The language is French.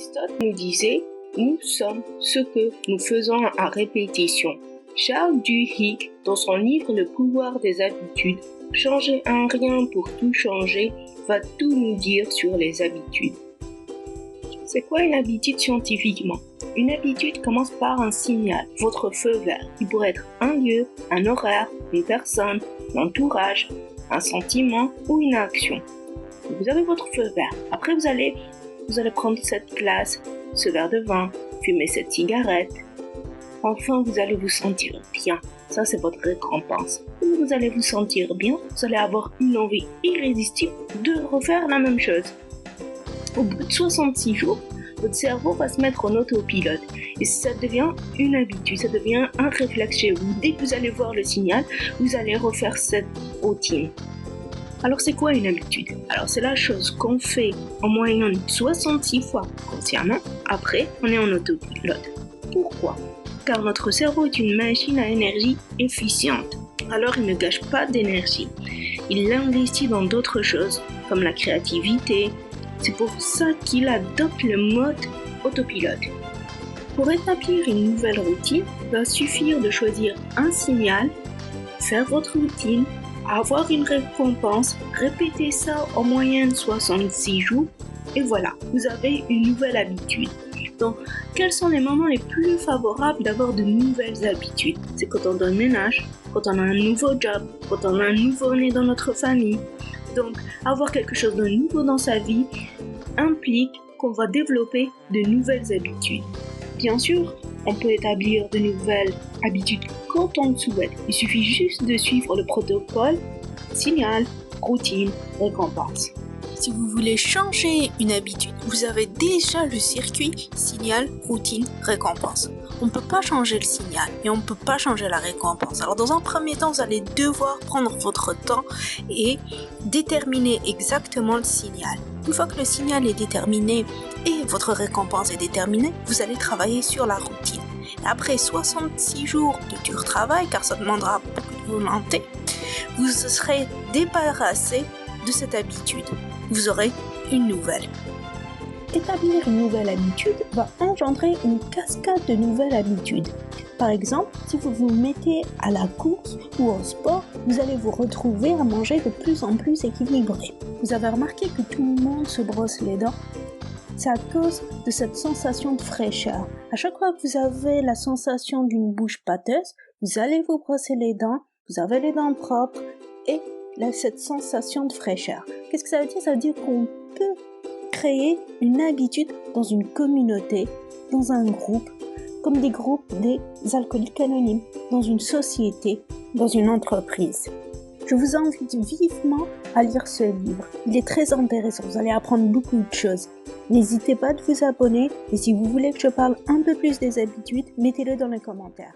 Aristote nous disait « Nous sommes ce que nous faisons à répétition ». Charles Duhigg, dans son livre Le pouvoir des habitudes, Changer un rien pour tout changer, va tout nous dire sur les habitudes. C'est quoi une habitude scientifiquement? Une habitude commence par un signal, votre feu vert, qui pourrait être un lieu, un horaire, une personne, l'entourage, un sentiment ou une action. Vous avez votre feu vert. Après, vous allez prendre cette glace, ce verre de vin, fumer cette cigarette. Enfin, vous allez vous sentir bien. Ça, c'est votre récompense. Vous allez vous sentir bien, vous allez avoir une envie irrésistible de refaire la même chose. Au bout de 66 jours, votre cerveau va se mettre en autopilote et ça devient une habitude, ça devient un réflexe chez vous. Dès que vous allez voir le signal, vous allez refaire cette routine. Alors c'est quoi une habitude? Alors c'est la chose qu'on fait en moyenne 66 fois consciemment, après on est en autopilote. Pourquoi? Car notre cerveau est une machine à énergie efficiente. Alors il ne gâche pas d'énergie. Il l'investit dans d'autres choses, comme la créativité. C'est pour ça qu'il adopte le mode autopilote. Pour établir une nouvelle routine, il va suffire de choisir un signal, faire votre routine, avoir une récompense, répéter ça en moyenne 66 jours, et voilà, vous avez une nouvelle habitude. Donc, quels sont les moments les plus favorables d'avoir de nouvelles habitudes? C'est quand on déménage, quand on a un nouveau job, quand on a un nouveau-né dans notre famille. Donc, avoir quelque chose de nouveau dans sa vie implique qu'on va développer de nouvelles habitudes. Bien sûr, on peut établir de nouvelles habitudes quand on le souhaite. Il suffit juste de suivre le protocole, signal, routine, récompense. Si vous voulez changer une habitude, vous avez déjà le circuit signal, routine, récompense. On ne peut pas changer le signal et on ne peut pas changer la récompense. Alors dans un premier temps, vous allez devoir prendre votre temps et déterminer exactement le signal. Une fois que le signal est déterminé et votre récompense est déterminée, vous allez travailler sur la routine. Et après 66 jours de dur travail, car ça demandera beaucoup de volonté, vous serez débarrassé de cette habitude. Vous aurez une nouvelle. Établir une nouvelle habitude va engendrer une cascade de nouvelles habitudes. Par exemple, si vous vous mettez à la course ou au sport, vous allez vous retrouver à manger de plus en plus équilibré. Vous avez remarqué que tout le monde se brosse les dents? C'est à cause de cette sensation de fraîcheur. À chaque fois que vous avez la sensation d'une bouche pâteuse, vous allez vous brosser les dents, vous avez les dents propres et cette sensation de fraîcheur. Qu'est-ce que ça veut dire? Ça veut dire qu'on peut créer une habitude dans une communauté, dans un groupe, comme des groupes des alcooliques anonymes, dans une société, dans une entreprise. Je vous invite vivement à lire ce livre. Il est très intéressant, vous allez apprendre beaucoup de choses. N'hésitez pas à vous abonner et si vous voulez que je parle un peu plus des habitudes, mettez-le dans les commentaires.